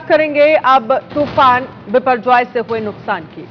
बात करेंगे अब तूफान बिपरजॉय से हुए नुकसान की।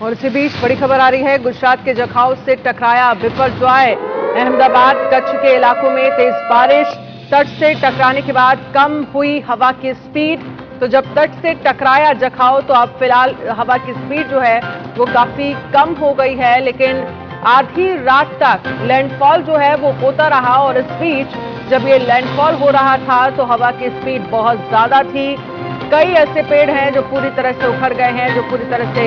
और इसी बीच बड़ी खबर आ रही है, गुजरात के जखाऊ से टकराया बिपरजॉय। अहमदाबाद कच्छ के इलाकों में तेज बारिश, तट से टकराने के बाद कम हुई हवा की स्पीड। तो जब तट से टकराया जखाऊ तो अब फिलहाल हवा की स्पीड जो है वो काफी कम हो गई है, लेकिन आधी रात तक लैंडफॉल जो है वो होता रहा। और इस बीच जब ये लैंडफॉल हो रहा था तो हवा की स्पीड बहुत ज्यादा थी। कई ऐसे पेड़ हैं जो पूरी तरह से उखड़ गए हैं, जो पूरी तरह से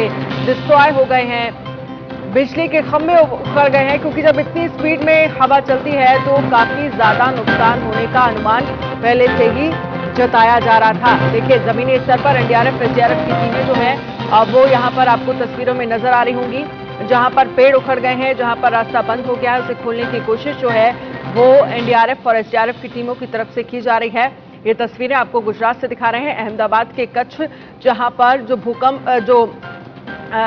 डिस्ट्रॉय हो गए हैं। बिजली के खंभे उखड़ गए हैं, क्योंकि जब इतनी स्पीड में हवा चलती है तो काफी ज्यादा नुकसान होने का अनुमान पहले से ही जताया जा रहा था। देखिए, जमीनी स्तर पर एनडीआरएफ एसडीआरएफ की टीमें जो हैं वो यहाँ पर आपको तस्वीरों में नजर आ रही होंगी। जहां पर पेड़ उखड़ गए हैं, जहां पर रास्ता बंद हो गया है, उसे खोलने की कोशिश जो है वो एनडीआरएफ और एसडीआरएफ की टीमों की तरफ से की जा रही है। ये तस्वीरें आपको गुजरात से दिखा रहे हैं, अहमदाबाद के कच्छ, जहां पर जो भूकंप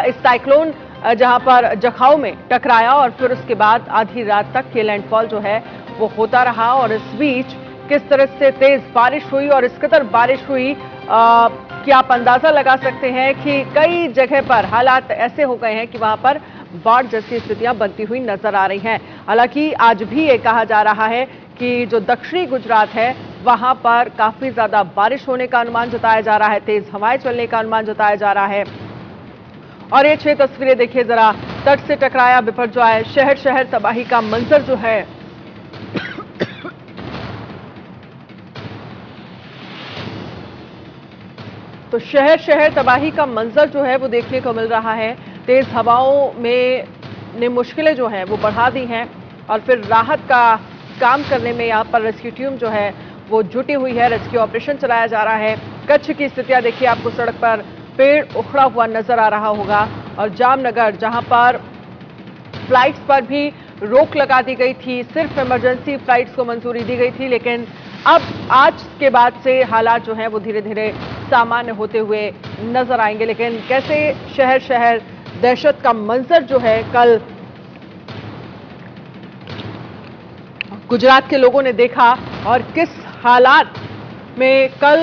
इस साइक्लोन जहां पर जखाऊ में टकराया और फिर उसके बाद आधी रात तक ये लैंडफॉल जो है वो होता रहा। और इस बीच किस तरह से तेज बारिश हुई और इस कदर बारिश हुई कि आप अंदाजा लगा सकते हैं कि कई जगह पर हालात ऐसे हो गए हैं कि वहां पर बाढ़ जैसी स्थितियां बनती हुई नजर आ रही हैं। हालांकि आज भी ये कहा जा रहा है कि जो दक्षिणी गुजरात है वहां पर काफी ज्यादा बारिश होने का अनुमान जताया जा रहा है, तेज हवाएं चलने का अनुमान जताया जा रहा है। और ये 6 तस्वीरें देखिए जरा, तट से टकराया बिपरजॉय, शहर शहर तबाही का मंजर जो है तो शहर शहर तबाही का मंजर जो है वो देखने को मिल रहा है। तेज हवाओं में ने मुश्किलें जो हैं वो बढ़ा दी हैं और फिर राहत का काम करने में यहाँ पर रेस्क्यू टीम जो है वो जुटी हुई है, रेस्क्यू ऑपरेशन चलाया जा रहा है। कच्छ की स्थितियां देखिए, आपको सड़क पर पेड़ उखड़ा हुआ नजर आ रहा होगा। और जामनगर, जहां पर फ्लाइट्स पर भी रोक लगा दी गई थी, सिर्फ इमरजेंसी फ्लाइट्स को मंजूरी दी गई थी, लेकिन अब आज के बाद से हालात जो हैं वो धीरे धीरे सामान्य होते हुए नजर आएंगे। लेकिन कैसे शहर शहर दहशत का मंजर जो है कल गुजरात के लोगों ने देखा और किस हालात में कल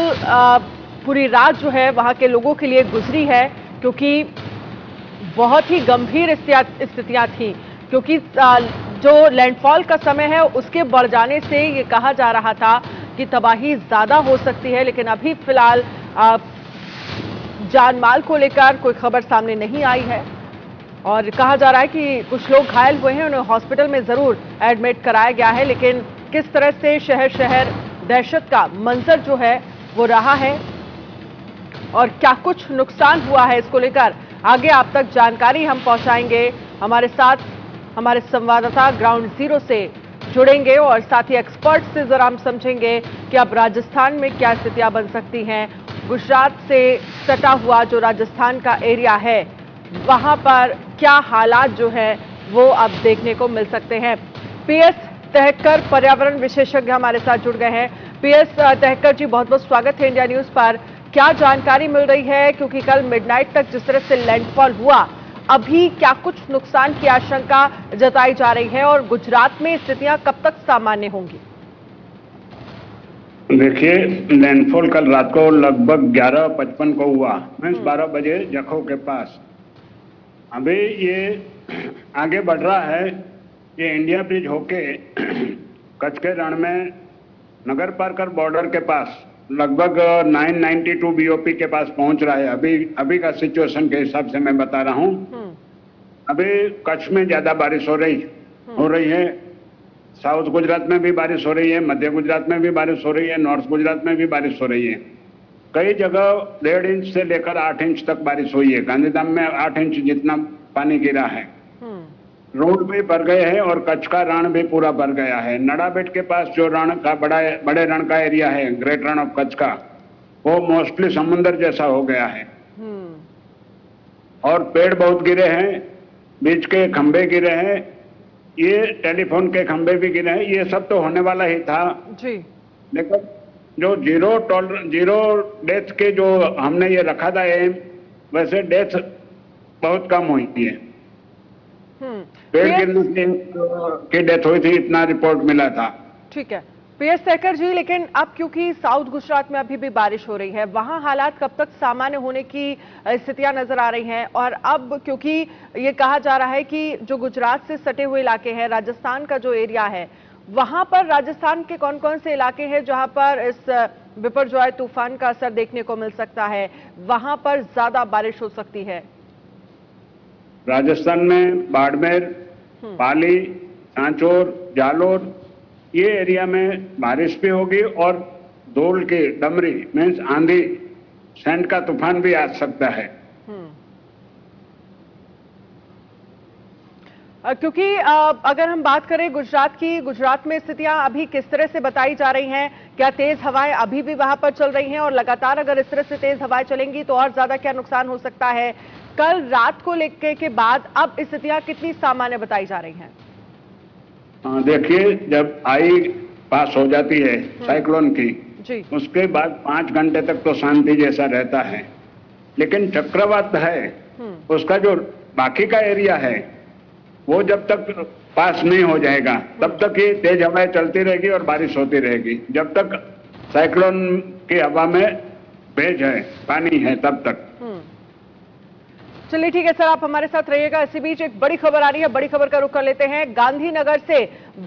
पूरी रात जो है वहां के लोगों के लिए गुजरी है, क्योंकि बहुत ही गंभीर स्थितियां थी। क्योंकि जो लैंडफॉल का समय है उसके बढ़ जाने से ये कहा जा रहा था कि तबाही ज्यादा हो सकती है, लेकिन अभी फिलहाल जान माल को लेकर कोई खबर सामने नहीं आई है। और कहा जा रहा है कि कुछ लोग घायल हुए हैं, उन्हें हॉस्पिटल में जरूर एडमिट कराया गया है, लेकिन किस तरह से शहर शहर दहशत का मंजर जो है वो रहा है और क्या कुछ नुकसान हुआ है, इसको लेकर आगे आप तक जानकारी हम पहुंचाएंगे। हमारे साथ हमारे संवाददाता ग्राउंड जीरो से जुड़ेंगे और साथ ही एक्सपर्ट से जरा हम समझेंगे कि अब राजस्थान में क्या स्थितियां बन सकती हैं। गुजरात से सटा हुआ जो राजस्थान का एरिया है वहां पर क्या हालात जो है वो अब देखने को मिल सकते हैं। पीएस तहकर पर्यावरण विशेषज्ञ हमारे साथ जुड़ गए हैं। पीएस तहकर जी, बहुत बहुत स्वागत है इंडिया न्यूज पर। क्या जानकारी मिल रही है, क्योंकि कल मिडनाइट तक जिस तरह से लैंडफॉल हुआ, अभी क्या कुछ नुकसान की आशंका जताई जा रही है और गुजरात में स्थितियां कब तक सामान्य होंगी? देखिए, लैंडफॉल कल रात को लगभग 11:55 को हुआ, मीन्स 12 बजे जखाऊ के पास। अभी ये आगे बढ़ रहा है, ये इंडिया ब्रिज होके कच्छ के रण में नगर पार्कर बॉर्डर के पास लगभग 992 बीओपी के पास पहुंच रहा है। अभी का सिचुएशन के हिसाब से मैं बता रहा हूं। अभी कच्छ में ज्यादा बारिश हो रही है। साउथ गुजरात में भी बारिश हो रही है, मध्य गुजरात में भी बारिश हो रही है, नॉर्थ गुजरात में भी बारिश हो रही है। कई जगह 1.5 इंच से लेकर 8 इंच तक बारिश हुई है। गांधीधाम में 8 इंच जितना पानी गिरा है। रोड भी भर गए हैं और कच्छ का रण भी पूरा भर गया है। नड़ाबेट के पास जो रण का बड़े रण का एरिया है, ग्रेट रण ऑफ कच्छ का, वो मोस्टली समुद्र जैसा हो गया है। और पेड़ बहुत गिरे हैं, बीच के खंभे गिरे हैं, ये टेलीफोन के खंभे भी गिरे हैं। ये सब तो होने वाला ही था जी, लेकिन जो जीरो डेथ के जो हमने ये रखा था एम, वैसे डेथ बहुत कम हुई है। पेड़ गिरने से की डेथ हुई थी, इतना रिपोर्ट मिला था। ठीक है पीएस सहकर जी, लेकिन अब क्योंकि साउथ गुजरात में अभी भी बारिश हो रही है, वहां हालात कब तक सामान्य होने की स्थितियां नजर आ रही हैं? और अब क्योंकि ये कहा जा रहा है कि जो गुजरात से सटे हुए इलाके हैं, राजस्थान का जो एरिया है, वहां पर राजस्थान के कौन कौन से इलाके हैं जहां पर इस बिपरजॉय तूफान का असर देखने को मिल सकता है, वहां पर ज्यादा बारिश हो सकती है? राजस्थान में बाड़मेर, पाली, सांचौर, जालोर, ये एरिया में बारिश भी होगी और धूल की डमरी मीन्स आंधी, सैंड का तूफान भी आ सकता है। क्योंकि अगर हम बात करें गुजरात की, गुजरात में स्थितियां अभी किस तरह से बताई जा रही हैं? क्या तेज हवाएं अभी भी वहां पर चल रही हैं? और लगातार अगर इस तरह से तेज हवाएं चलेंगी तो और ज्यादा क्या नुकसान हो सकता है? कल रात को लेकर के बाद अब स्थितियां कितनी सामान्य बताई जा रही हैं? देखिए, जब आई पास हो जाती है साइक्लोन की जी, उसके बाद 5 घंटे तक तो शांति जैसा रहता है, लेकिन चक्रवात है उसका जो बाकी का एरिया है वो जब तक पास नहीं हो जाएगा तब तक ये तेज हवाएं चलती रहेगी और बारिश होती रहेगी। जब तक साइक्लोन की हवा में भेज है, पानी है, तब तक। चलिए ठीक है सर, आप हमारे साथ रहिएगा। इसी बीच एक बड़ी खबर आ रही है, बड़ी खबर का रुख कर लेते हैं। गांधीनगर से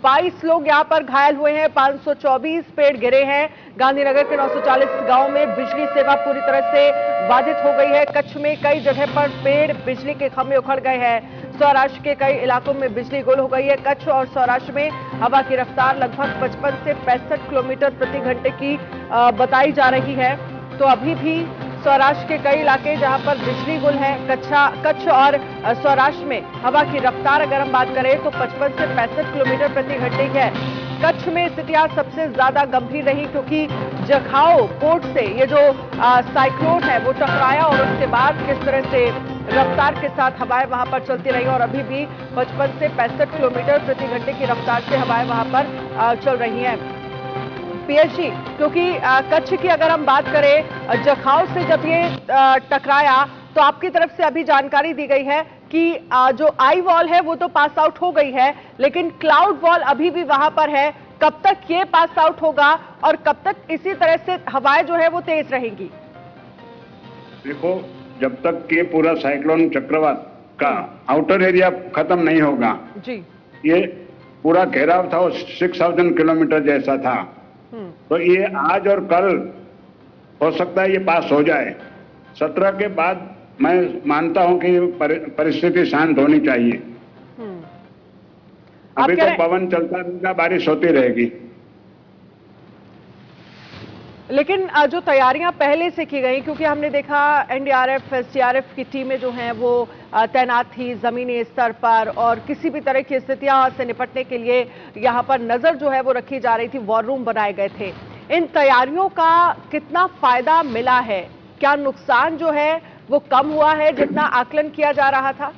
22 लोग यहां पर घायल हुए हैं, 524 पेड़ गिरे हैं। गांधीनगर के 940 गांव में बिजली सेवा पूरी तरह से बाधित हो गई है। कच्छ में कई जगह पर पेड़, बिजली के खंभे उखड़ गए हैं। सौराष्ट्र के कई इलाकों में बिजली गुल हो गई है। कच्छ और सौराष्ट्र में हवा की रफ्तार लगभग 55 से 65 किलोमीटर प्रति घंटे की बताई जा रही है। तो अभी भी सौराष्ट्र के कई इलाके जहां पर बिजली गुल है। कच्छ और सौराष्ट्र में हवा की रफ्तार अगर हम बात करें तो 55 से 65 किलोमीटर प्रति घंटे की है। कच्छ में स्थितियां सबसे ज्यादा गंभीर रही क्योंकि जखाओ पोर्ट से ये जो साइक्लोन है वो टकराया और उसके बाद किस तरह से रफ्तार के साथ हवाएं वहां पर चलती रही और अभी भी 55 से 65 किलोमीटर प्रति घंटे की रफ्तार से हवाएं वहां पर चल रही हैं। पीएचजी, क्योंकि कच्छ की अगर हम बात करें, जखाओ से जब ये टकराया तो आपकी तरफ से अभी जानकारी दी गई है कि जो आई वॉल है वो तो पास आउट हो गई है, लेकिन क्लाउड वॉल अभी भी वहां पर है। कब तक ये पास आउट होगा और कब तक इसी तरह से हवाएं जो है वो तेज रहेंगी? देखो, जब तक ये पूरा साइक्लोन चक्रवात का आउटर एरिया खत्म नहीं होगा जी, ये पूरा घेराव था, 6000 किलोमीटर जैसा था, तो ये आज और कल हो सकता है ये पास हो जाए। 17 के बाद मैं मानता हूं कि परिस्थिति शांत होनी चाहिए। अभी तो पवन चलता रहेगा, बारिश होती रहेगी। लेकिन जो तैयारियां पहले से की गई, क्योंकि हमने देखा एनडीआरएफ, एसडीआरएफ की टीमें जो हैं वो तैनात थी जमीनी स्तर पर और किसी भी तरह की स्थितियां से निपटने के लिए यहां पर नजर जो है वो रखी जा रही थी, वॉर रूम बनाए गए थे। इन तैयारियों का कितना फायदा मिला है? क्या नुकसान जो है वो कम हुआ है जितना आकलन किया जा रहा था?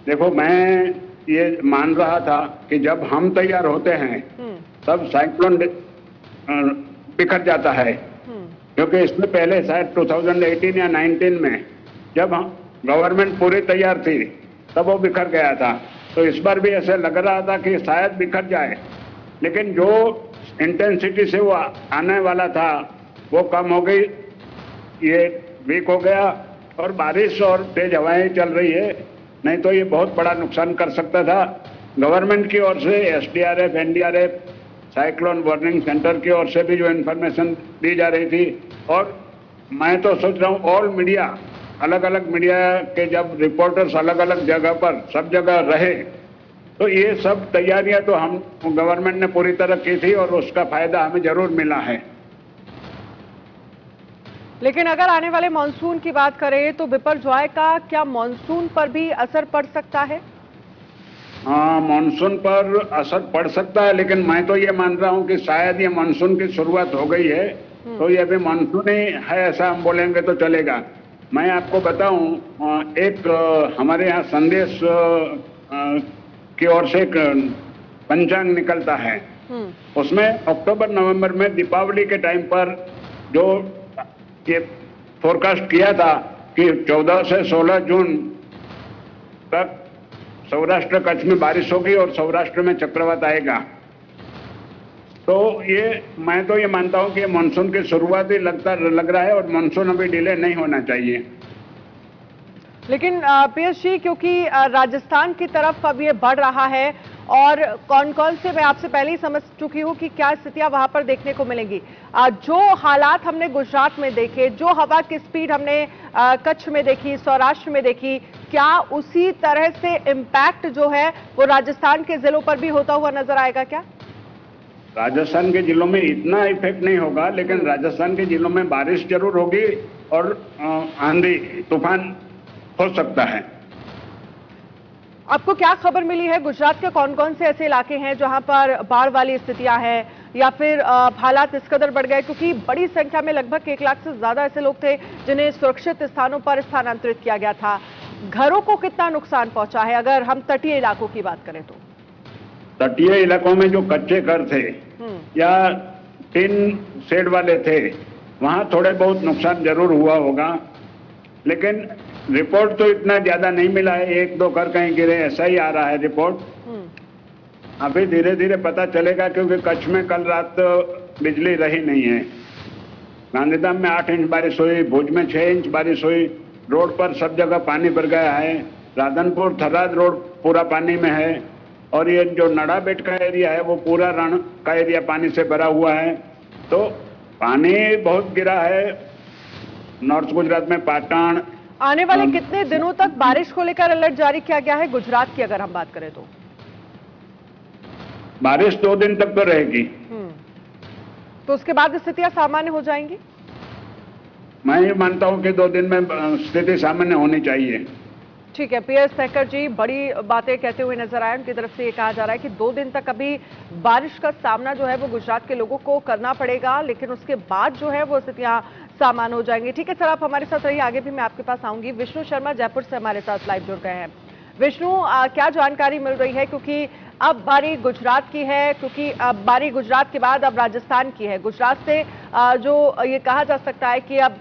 देखो, मैं ये मान रहा था कि जब हम तैयार होते हैं तब साइक्लोन बिखर जाता है, क्योंकि इसमें पहले शायद 2018 या 19 में जब गवर्नमेंट पूरी तैयार थी तब वो बिखर गया था। तो इस बार भी ऐसे लग रहा था कि शायद बिखर जाए, लेकिन जो इंटेंसिटी से वो आने वाला था वो कम हो गई, ये वीक हो गया और बारिश और तेज हवाएं चल रही है। नहीं तो ये बहुत बड़ा नुकसान कर सकता था। गवर्नमेंट की ओर से SDRF, NDRF, cyclone warning centre की ओर से भी जो इन्फॉर्मेशन दी जा रही थी, और मैं तो सोच रहा हूँ ऑल मीडिया, अलग अलग मीडिया के जब रिपोर्टर्स अलग अलग जगह पर सब जगह रहे, तो ये सब तैयारियां तो हम गवर्नमेंट ने पूरी तरह की थी और उसका फायदा हमें जरूर मिला है। लेकिन अगर आने वाले मानसून की बात करें तो बिपरजॉय का क्या मानसून पर भी असर पड़ सकता है? हाँ, मानसून पर असर पड़ सकता है, लेकिन मैं तो ये मान रहा हूँ कि शायद ये मानसून की शुरुआत हो गई है, तो ये अभी मानसून ही है ऐसा हम बोलेंगे तो चलेगा। मैं आपको बताऊं, एक हमारे यहाँ संदेश की ओर से एक पंचांग निकलता है। उसमें अक्टूबर नवंबर में दीपावली के टाइम पर जो ये फोरकास्ट किया था कि 14 से 16 जून तक सौराष्ट्र कच्छ में बारिश होगी और सौराष्ट्र में चक्रवात आएगा। तो ये मैं तो ये मानता हूं कि ये मानसून की शुरुआत ही लग रहा है और मानसून अभी डिले नहीं होना चाहिए। लेकिन पीएस जी, क्योंकि राजस्थान की तरफ अब ये बढ़ रहा है और कौन कौन से, मैं आपसे पहले ही समझ चुकी हूं कि क्या स्थितियां वहां पर देखने को मिलेंगी। जो हालात हमने गुजरात में देखे, जो हवा की स्पीड हमने कच्छ में देखी, सौराष्ट्र में देखी, क्या उसी तरह से इम्पैक्ट जो है वो राजस्थान के जिलों पर भी होता हुआ नजर आएगा क्या? राजस्थान के जिलों में इतना इफेक्ट नहीं होगा, लेकिन राजस्थान के जिलों में बारिश जरूर होगी और आंधी तूफान हो सकता है। आपको क्या खबर मिली है, गुजरात के कौन कौन से ऐसे इलाके हैं जहां पर बाढ़ वाली स्थितियां हैं या फिर हालात इस कदर बढ़ गए, क्योंकि बड़ी संख्या में लगभग 1 लाख से ज्यादा ऐसे लोग थे जिन्हें सुरक्षित स्थानों पर स्थानांतरित किया गया था। घरों को कितना नुकसान पहुंचा है अगर हम तटीय इलाकों की बात करें तो? तटीय इलाकों में जो कच्चे घर थे या टिन शेड वाले थे, वहां थोड़े बहुत नुकसान जरूर हुआ होगा, लेकिन रिपोर्ट तो इतना ज्यादा नहीं मिला है। 1-2 घर कहीं गिरे ऐसा ही आ रहा है रिपोर्ट। अभी धीरे धीरे पता चलेगा, क्योंकि कच्छ में कल रात बिजली रही नहीं है। गांधीधाम में 8 इंच बारिश हुई, भुज में 6 इंच बारिश हुई, रोड पर सब जगह पानी भर गया है। राधनपुर थराद रोड पूरा पानी में है और ये जो नड़ाबेट का एरिया है वो पूरा रण का एरिया पानी से भरा हुआ है। तो पानी बहुत गिरा है। नॉर्थ गुजरात में पाटण। आने वाले कितने दिनों तक बारिश को लेकर अलर्ट जारी किया गया है गुजरात की अगर हम बात करें तो? बारिश 2 दिन तक तो रहेगी। तो उसके बाद स्थितियां सामान्य हो जाएंगी? मैं ये मानता हूं कि 2 दिन में स्थिति सामान्य होनी चाहिए। ठीक है, पीएस सहकर जी बड़ी बातें कहते हुए नजर आए। उनकी तरफ से ये कहा जा रहा है कि 2 दिन तक अभी बारिश का सामना जो है वो गुजरात के लोगों को करना पड़ेगा, लेकिन उसके बाद जो है वो स्थितियां सामान्य हो जाएंगी। ठीक है सर, आप हमारे साथ रहिए, आगे भी मैं आपके पास आऊंगी। विष्णु शर्मा जयपुर से हमारे साथ लाइव जुड़ गए हैं। विष्णु, क्या जानकारी मिल रही है, क्योंकि अब बारी गुजरात की है, क्योंकि अब बारी गुजरात के बाद अब राजस्थान की है। गुजरात से जो ये कहा जा सकता है कि अब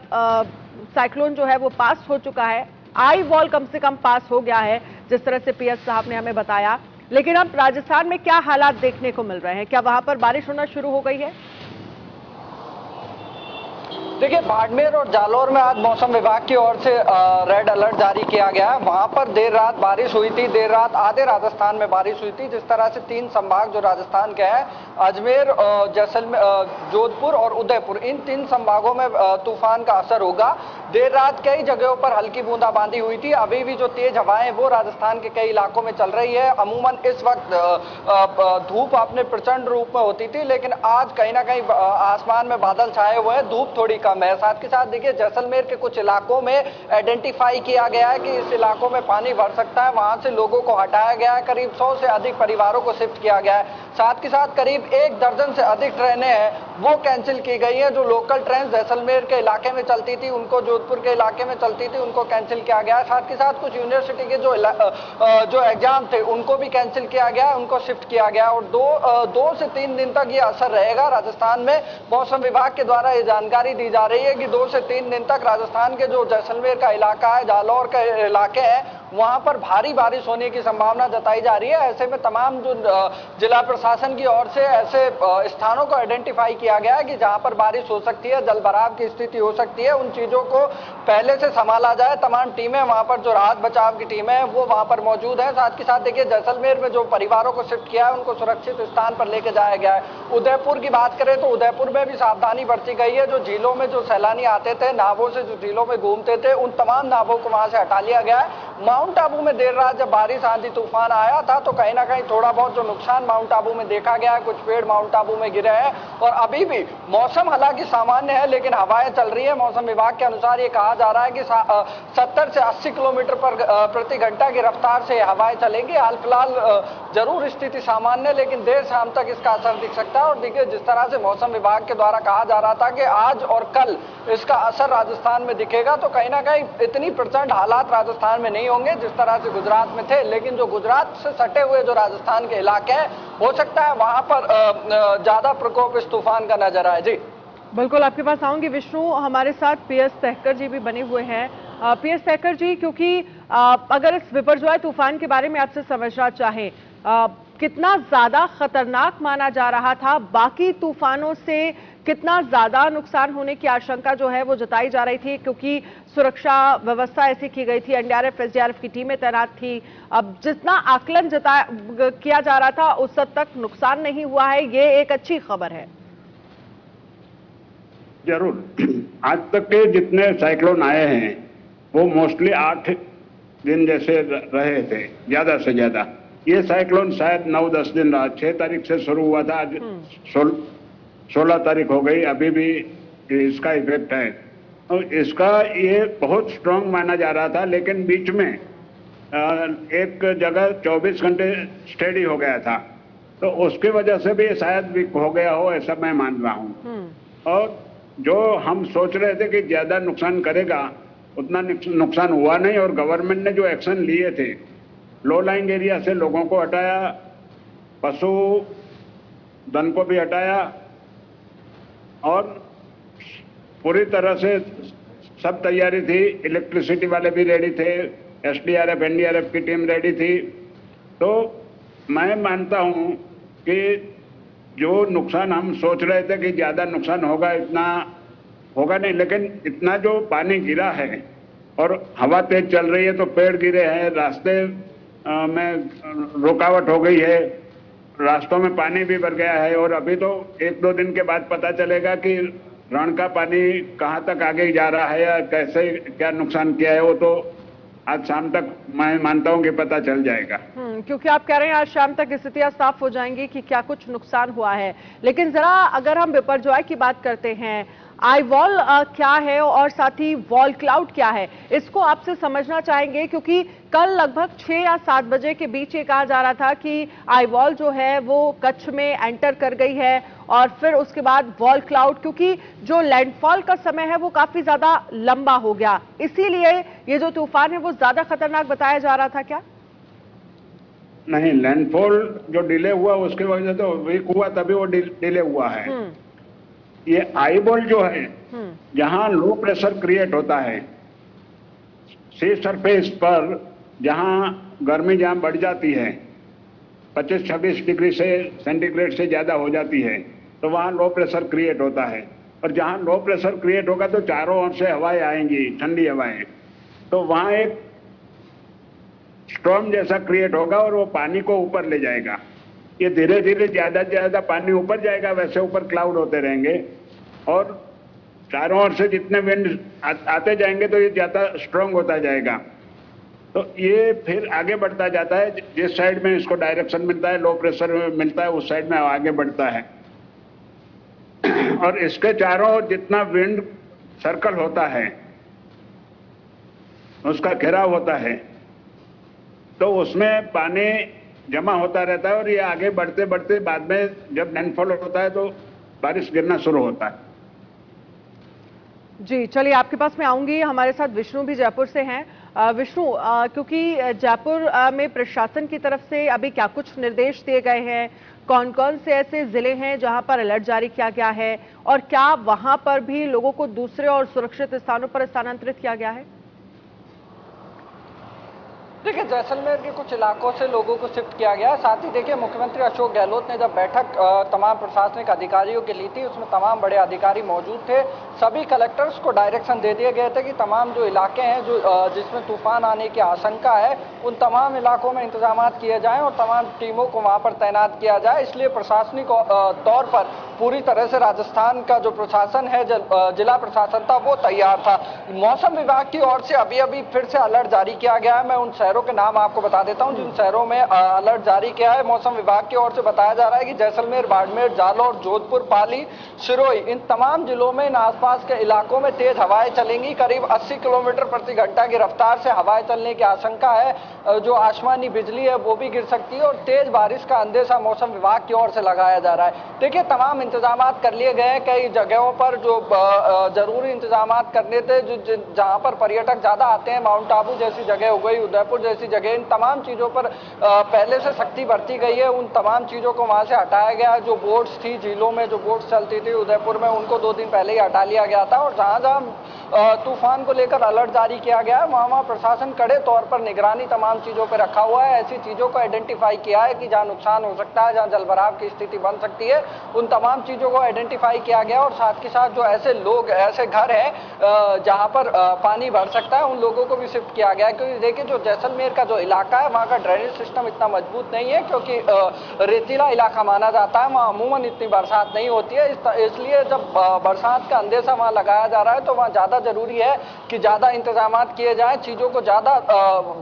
साइक्लोन जो है वो पास हो चुका है, आई वॉल कम से कम पास हो गया है, जिस तरह से पीएस साहब ने हमें बताया। लेकिन अब राजस्थान में क्या हालात देखने को मिल रहे हैं? क्या वहां पर बारिश होना शुरू हो गई है? देखिए, बाड़मेर और जालौर में आज मौसम विभाग की ओर से रेड अलर्ट जारी किया गया है। वहां पर देर रात बारिश हुई थी, देर रात आधे राजस्थान में बारिश हुई थी। जिस तरह से 3 संभाग जो राजस्थान के हैं, अजमेर, जैसलमेर, जोधपुर और उदयपुर, इन 3 संभागों में तूफान का असर होगा। देर रात कई जगहों पर हल्की बूंदाबांदी हुई थी। अभी भी जो तेज हवाएं वो राजस्थान के कई इलाकों में चल रही है। अमूमन इस वक्त धूप अपने प्रचंड रूप में होती थी, लेकिन आज कहीं ना कहीं आसमान में बादल छाए हुए हैं, धूप थोड़ी कम है। साथ के साथ देखिए, जैसलमेर के कुछ इलाकों में आइडेंटिफाई किया गया है कि इस इलाकों में पानी भर सकता है, वहां से लोगों को हटाया गया है। करीब 100 से अधिक परिवारों को शिफ्ट किया गया है। साथ के साथ करीब 1 दर्जन से अधिक ट्रेनें हैं वो कैंसिल की गई है। जो लोकल ट्रेन जैसलमेर के इलाके में चलती थी, उनको जोधपुर के इलाके में चलती थी, उनको कैंसिल किया गया है। साथ के साथ कुछ यूनिवर्सिटी के जो एग्जाम थे उनको भी कैंसिल किया गया है, उनको शिफ्ट किया गया है। और 2 से 3 दिन तक ये असर रहेगा राजस्थान में। मौसम विभाग के द्वारा ये जानकारी दी जा रही है कि 2 से 3 दिन तक राजस्थान के जो जैसलमेर का इलाका है, जालौर के इलाके हैं, वहां पर भारी बारिश होने की संभावना जताई जा रही है। ऐसे में तमाम जो जिला प्रशासन की ओर से ऐसे स्थानों को आइडेंटिफाई किया गया है कि जहां पर बारिश हो सकती है, जलभराव की स्थिति हो सकती है, उन चीजों को पहले से संभाला जाए। तमाम टीमें वहां पर, जो राहत बचाव की टीमें हैं वो वहां पर मौजूद है। साथ के साथ देखिए, जैसलमेर में जो परिवारों को शिफ्ट किया है उनको सुरक्षित स्थान पर लेके जाया गया है। उदयपुर की बात करें तो उदयपुर में में भी सावधानी बरती गई है। जो झीलों में जो सैलानी आते थे, नावों से जो झीलों में घूमते थे, उन तमाम नावों को वहां से हटा लिया गया है। माउंट आबू में देर रात जब बारिश आंधी तूफान आया था तो कहीं ना कहीं थोड़ा बहुत जो नुकसान माउंट आबू में देखा गया है, कुछ पेड़ माउंट आबू में गिरे हैं और अभी भी मौसम हालांकि सामान्य है लेकिन हवाएं चल रही है। मौसम विभाग के अनुसार ये कहा जा रहा है कि 70 से 80 किलोमीटर प्रति घंटा की रफ्तार से हवाएं चलेंगी। हाल फिलहाल जरूर स्थिति सामान्य है लेकिन देर शाम तक इसका असर दिख सकता है। और देखिए जिस तरह से मौसम विभाग के द्वारा कहा जा रहा था कि आज और कल इसका असर राजस्थान में दिखेगा, तो कहीं ना कहीं इतनी प्रचंड हालात राजस्थान में नहीं होंगे जिस तरह से गुजरात में थे। लेकिन जो गुजरात से सटे हुए जो राजस्थान के इलाके हैं, हो सकता है वहां पर ज्यादा प्रकोप इस तूफान का नजर आए। जी बिल्कुल, आपके पास आऊंगी विष्णु। हमारे साथ पीएस तहकर जी भी बने हुए हैं। पीएस तहकर जी, क्योंकि अगर इस बिपरजॉय तूफान के बारे में आपसे समझना चाहें, कितना ज्यादा खतरनाक माना जा रहा था, बाकी तूफानों से कितना ज्यादा नुकसान होने की आशंका जो है वो जताई जा रही थी, क्योंकि सुरक्षा व्यवस्था ऐसी की गई थी, एनडीआरएफ एसडीआरएफ की टीमें तैनात थी। अब जितना आकलन किया जा रहा था उस हद तक नुकसान नहीं हुआ है, ये एक अच्छी खबर है। जरूर, आज तक के जितने साइक्लोन आए हैं वो मोस्टली 8 दिन जैसे रहे थे, ज्यादा से ज्यादा। ये साइक्लोन शायद 9-10 दिन रहा। 6 तारीख से शुरू हुआ था, आज 16 तारीख हो गई, अभी भी इसका इफेक्ट है। तो इसका ये बहुत स्ट्रांग माना जा रहा था, लेकिन बीच में एक जगह 24 घंटे स्टेडी हो गया था, तो उसकी वजह से भी शायद वीक हो गया हो, ऐसा मैं मान रहा हूँ। और जो हम सोच रहे थे कि ज्यादा नुकसान करेगा, उतना नुकसान हुआ नहीं। और गवर्नमेंट ने जो एक्शन लिए थे, लो लाइंग एरिया से लोगों को हटाया, पशु धन को भी हटाया, और पूरी तरह से सब तैयारी थी। इलेक्ट्रिसिटी वाले भी रेडी थे, एसडीआरएफ एनडीआरएफ की टीम रेडी थी। तो मैं मानता हूं कि जो नुकसान हम सोच रहे थे कि ज्यादा नुकसान होगा, इतना होगा नहीं। लेकिन इतना जो पानी गिरा है और हवा तेज चल रही है, तो पेड़ गिरे हैं, रास्ते में रुकावट हो गई है, रास्तों में पानी भी भर गया है। और अभी तो 1-2 दिन के बाद पता चलेगा कि रण का पानी कहां तक आगे जा रहा है या कैसे क्या नुकसान किया है। वो तो आज शाम तक मैं मानता हूं कि पता चल जाएगा। क्योंकि आप कह रहे हैं आज शाम तक स्थितियां साफ हो जाएंगी कि क्या कुछ नुकसान हुआ है। लेकिन जरा अगर हम बिपरजॉय की बात करते हैं, आई वॉल क्या है और साथ ही वॉल क्लाउड क्या है, इसको आपसे समझना चाहेंगे। क्योंकि कल लगभग 6 या 7 बजे के बीच ये कहा जा रहा था कि आई वॉल जो है वो कच्छ में एंटर कर गई है, और फिर उसके बाद वॉल क्लाउड, क्योंकि जो लैंडफॉल का समय है वो काफी ज्यादा लंबा हो गया, इसीलिए ये जो तूफान है वो ज्यादा खतरनाक बताया जा रहा था क्या? नहीं, लैंडफॉल जो डिले हुआ उसकी वजह से तो वीक हुआ, तभी वो डिले हुआ है। ये आई बॉल जो है, जहां लो प्रेशर क्रिएट होता है सी सरफेस पर, जहां गर्मी जहां बढ़ जाती है 25-26 डिग्री से सेंटीग्रेड से ज्यादा हो जाती है, तो वहां लो प्रेशर क्रिएट होता है। और जहां लो प्रेशर क्रिएट होगा तो चारों ओर से हवाएं आएंगी, ठंडी हवाएं, तो वहां एक स्टॉर्म जैसा क्रिएट होगा और वो पानी को ऊपर ले जाएगा। ये धीरे धीरे ज्यादा से ज्यादा पानी ऊपर जाएगा, वैसे ऊपर क्लाउड होते रहेंगे, और चारों ओर से जितने विंड आते जाएंगे तो ये ज्यादा स्ट्रांग होता जाएगा। तो ये फिर आगे बढ़ता जाता है, जिस साइड में इसको डायरेक्शन मिलता है, लो प्रेशर मिलता है, उस साइड में आगे बढ़ता है। और इसके चारों ओर जितना विंड सर्कल होता है, उसका घेराव होता है, तो उसमें पानी जमा होता रहता है, और ये आगे बढ़ते बढ़ते बाद में जब लैंडफॉल होता है तो बारिश गिरना शुरू होता है। जी चलिए, आपके पास मैं आऊंगी। हमारे साथ विष्णु भी जयपुर से हैं। विष्णु, क्योंकि जयपुर में प्रशासन की तरफ से अभी क्या कुछ निर्देश दिए गए हैं, कौन कौन से ऐसे जिले हैं जहां पर अलर्ट जारी किया गया है, और क्या वहां पर भी लोगों को दूसरे और सुरक्षित स्थानों पर स्थानांतरित किया गया है? देखिए, जैसलमेर के कुछ इलाकों से लोगों को शिफ्ट किया गया है। साथ ही देखिए, मुख्यमंत्री अशोक गहलोत ने जब बैठक तमाम प्रशासनिक अधिकारियों की ली थी, उसमें तमाम बड़े अधिकारी मौजूद थे। सभी कलेक्टर्स को डायरेक्शन दे दिए गए थे कि तमाम जो इलाके हैं जो जिसमें तूफान आने की आशंका है, उन तमाम इलाकों में इंतजाम किए जाएं और तमाम टीमों को वहां पर तैनात किया जाए। इसलिए प्रशासनिक तौर पर पूरी तरह से राजस्थान का जो प्रशासन है, जिला प्रशासन था, वो तैयार था। मौसम विभाग की ओर से अभी अभी फिर से अलर्ट जारी किया गया है। मैं उन शहरों के नाम आपको बता देता हूं जिन शहरों में अलर्ट जारी किया है। मौसम विभाग की ओर से बताया जा रहा है कि जैसलमेर, बाड़मेर, जालौर, जोधपुर, पाली, सिरोही, इन तमाम जिलों में, इन आसपास के इलाकों में तेज हवाएं चलेंगी। करीब 80 किलोमीटर प्रति घंटा की रफ्तार से हवाएं चलने की आशंका है। जो आसमानी बिजली है वो भी गिर सकती है और तेज बारिश का अंदेशा मौसम विभाग की ओर से लगाया जा रहा है। देखिए, तमाम इंतजाम कर लिए गए हैं। कई जगहों पर जो जरूरी इंतजाम करने थे, जहां पर पर्यटक ज्यादा आते हैं, माउंट आबू जैसी जगह हो गई, उदयपुर जैसी जगह, इन तमाम चीजों पर पहले से सख्ती बरती गई है। उन तमाम चीजों को वहां से हटाया गया। जो बोट्स थी झीलों में, जो बोट्स चलती थी उदयपुर में, उनको 2 दिन पहले ही हटा लिया गया था। और जहां जहां तूफान को लेकर अलर्ट जारी किया गया है, वहां प्रशासन कड़े तौर पर निगरानी तमाम चीजों पर रखा हुआ है। ऐसी चीजों को आइडेंटिफाई किया है कि जहां नुकसान हो सकता है, जहां जलभराव की स्थिति बन सकती है, उन तमाम चीजों को आइडेंटिफाई किया गया। और साथ के साथ जो ऐसे लोग, ऐसे घर है जहां पर पानी भर सकता है, उन लोगों को भी शिफ्ट किया गया है। क्योंकि देखिए, जो जैसलमेर का जो इलाका है, वहां का ड्रेनेज सिस्टम इतना मजबूत नहीं है, क्योंकि रेतीला इलाका माना जाता है। वहां अमूमन इतनी बरसात नहीं होती है। इसलिए जब बरसात का अंदेशा वहां लगाया जा रहा है, तो वहां ज्यादा जरूरी है कि ज्यादा इंतजाम किए जाए, चीजों को ज्यादा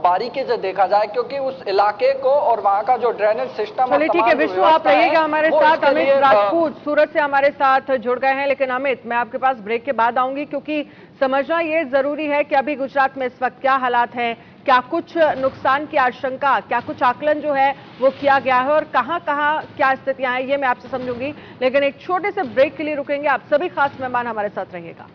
बारीकी से देखा जाए, क्योंकि उस इलाके को और वहां का जो ड्रेनेज सिस्टम। चलिए ठीक है विष्णु, आप रहिएगा हमारे साथ। अमित राजपूत सूरत से हमारे साथ जुड़ गए हैं। लेकिन अमित, मैं आपके पास ब्रेक के बाद आऊंगी, क्योंकि समझना ये जरूरी है कि अभी गुजरात में इस वक्त क्या हालात हैं, क्या कुछ नुकसान की आशंका, क्या कुछ आकलन जो है वो किया गया है और कहां कहां क्या स्थितियां हैं, ये मैं आपसे समझूंगी। लेकिन एक छोटे से ब्रेक के लिए रुकेंगे। आप सभी खास मेहमान हमारे साथ रहिएगा।